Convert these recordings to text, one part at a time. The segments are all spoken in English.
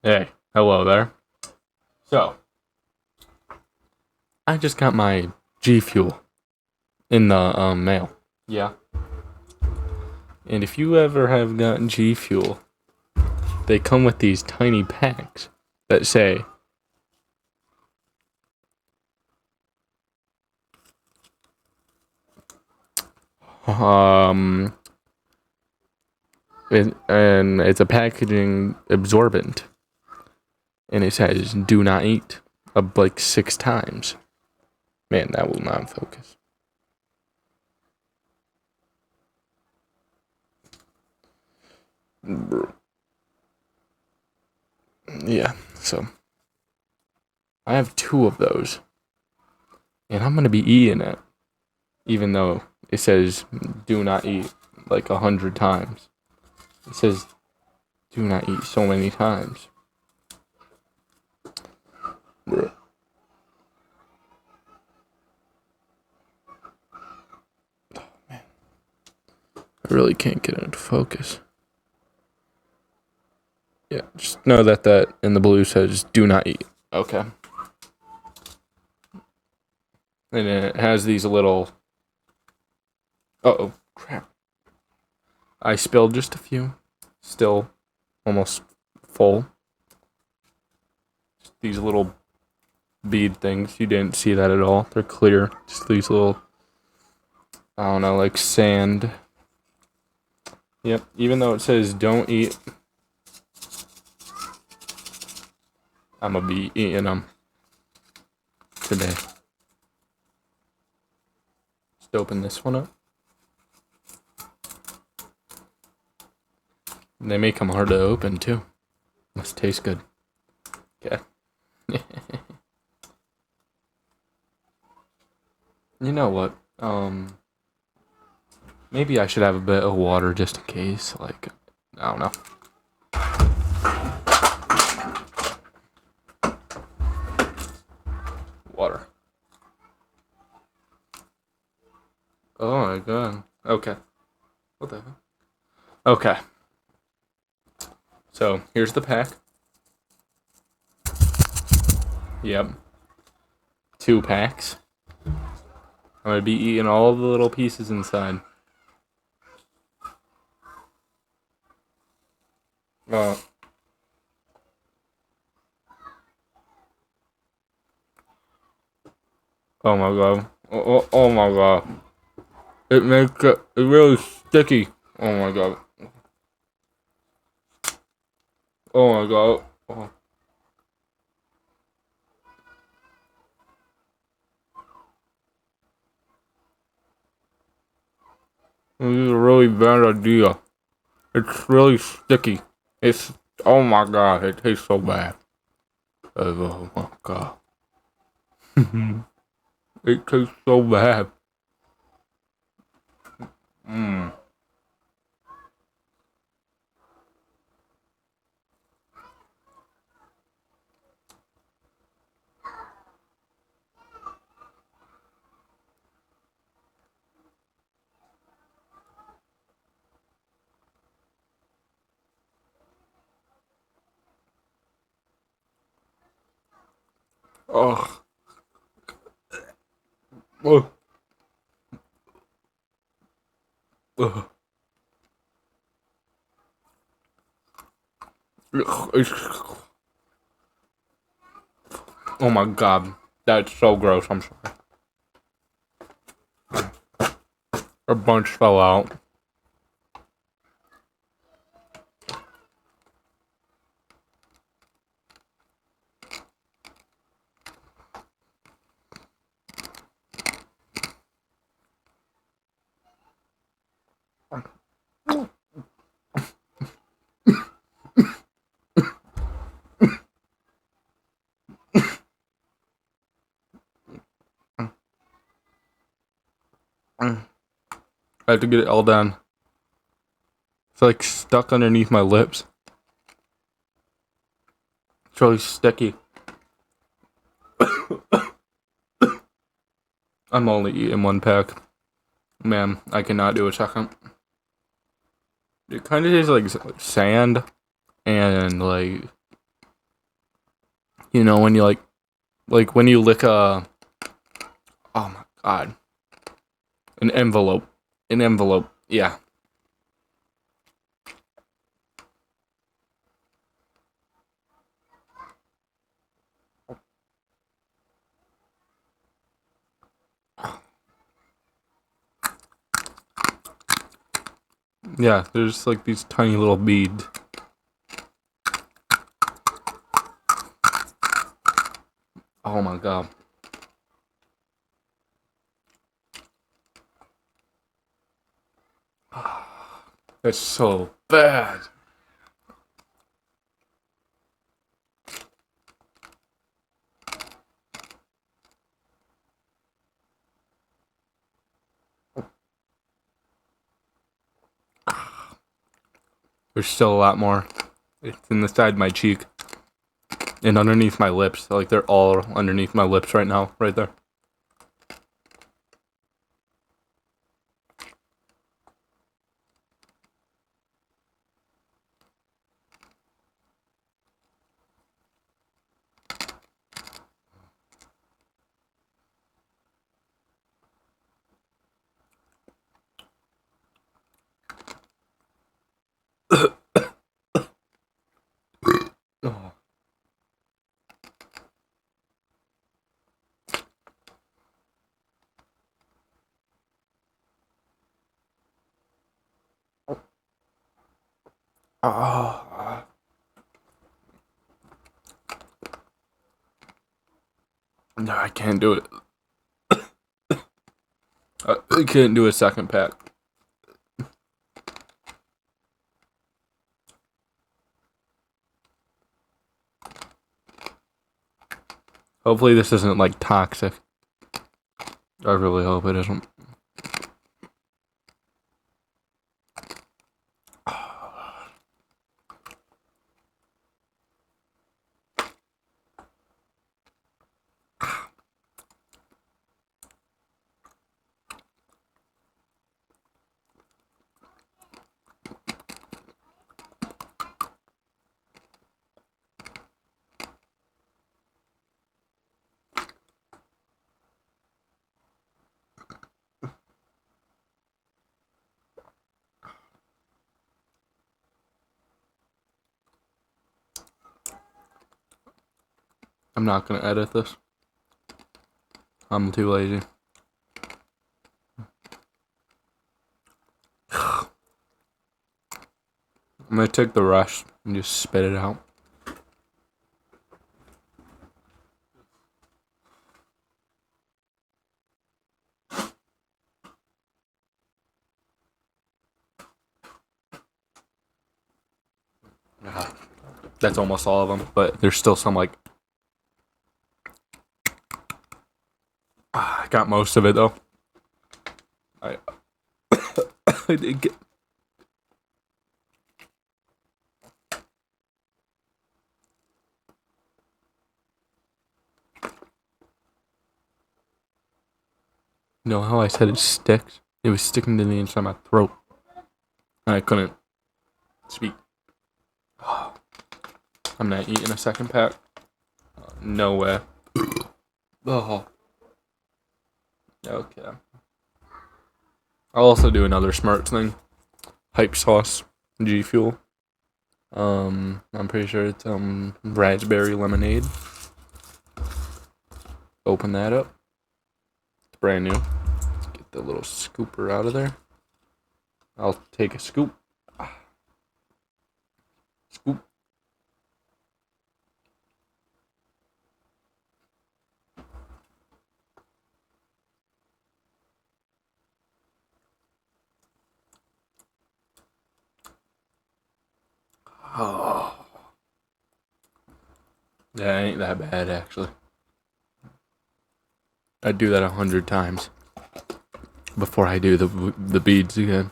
Hey, hello there. So, I just got my G Fuel in the mail. Yeah. And if you ever have gotten G Fuel, they come with these tiny packs that say, um, and it's a packaging absorbent, and it says "Do not eat" like 6 times. Man, that will not focus. Yeah, so I have 2 of those, and I'm gonna be eating it, even though it says "Do not eat" like 100 times. It says "Do not eat" so many times. Bruh. Oh, man. I really can't get it into focus. Yeah, just know that in the blue says "Do not eat." Okay. And it has these little. Oh crap! I spilled just a few. Still almost full. Just these little bead things. You didn't see that at all. They're clear. Just these little. I don't know, like sand. Yep. Even though it says "Don't eat," I'm gonna be eating them today. Just open this one up. They make them hard to open too. Must taste good. Okay. You know what? Maybe I should have a bit of water just in case. Like, I don't know. Water. Oh my god. Okay. What the hell? Okay. So, here's the pack. Yep. 2 packs. I'm gonna be eating all the little pieces inside. Uh, oh my god. Oh my god. It makes it really sticky. Oh my god. Oh my god. Oh. This is a really bad idea. It's really sticky. It's oh my god, it tastes so bad. Oh my god. It tastes so bad. Mmm. Oh. Oh. Oh. Oh my god. That's so gross, I'm sorry. A bunch fell out. I have to get it all done. It's like stuck underneath my lips. It's really sticky. I'm only eating 1 pack. Man, I cannot do a second. It kind of tastes like sand and like You know, when you like when you lick a, oh my god, an envelope. An envelope. Yeah. Yeah, there's like these tiny little beads. Oh my god. That's so bad. There's still a lot more. It's in the side of my cheek. And underneath my lips. Like they're all underneath my lips right now. Right there. Oh. Oh. No, I can't do it. I can't do a second pack. Hopefully this isn't like toxic. I really hope it isn't. I'm not gonna edit this. I'm too lazy. I'm gonna take the rest and just spit it out. That's almost all of them, but there's still some like. I got most of it though. I I did get. You know how I said it sticks? It was sticking to the inside of my throat. And I couldn't speak. I'm not eating a second pack. No way. Oh. Okay. I'll also do another smart thing. Hype sauce. G Fuel. I'm pretty sure it's raspberry lemonade. Open that up. It's brand new. Let's get the little scooper out of there. I'll take a scoop. Scoop. Oh. That ain't that bad, actually. I'd do that 100 times before I do the beads again.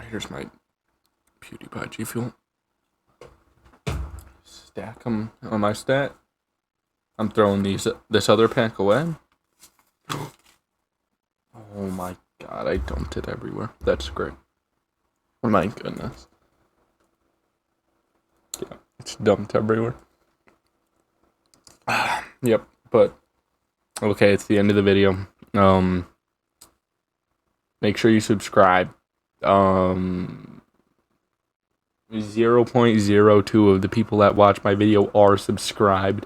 Here's my PewDiePie G Fuel. Stack them on my stack. I'm throwing this other pack away. Oh my god, I dumped it everywhere. That's great. Oh my goodness. It's dumped everywhere. Yep, but okay, it's the end of the video. Make sure you subscribe. 0.02 of the people that watch my video are subscribed.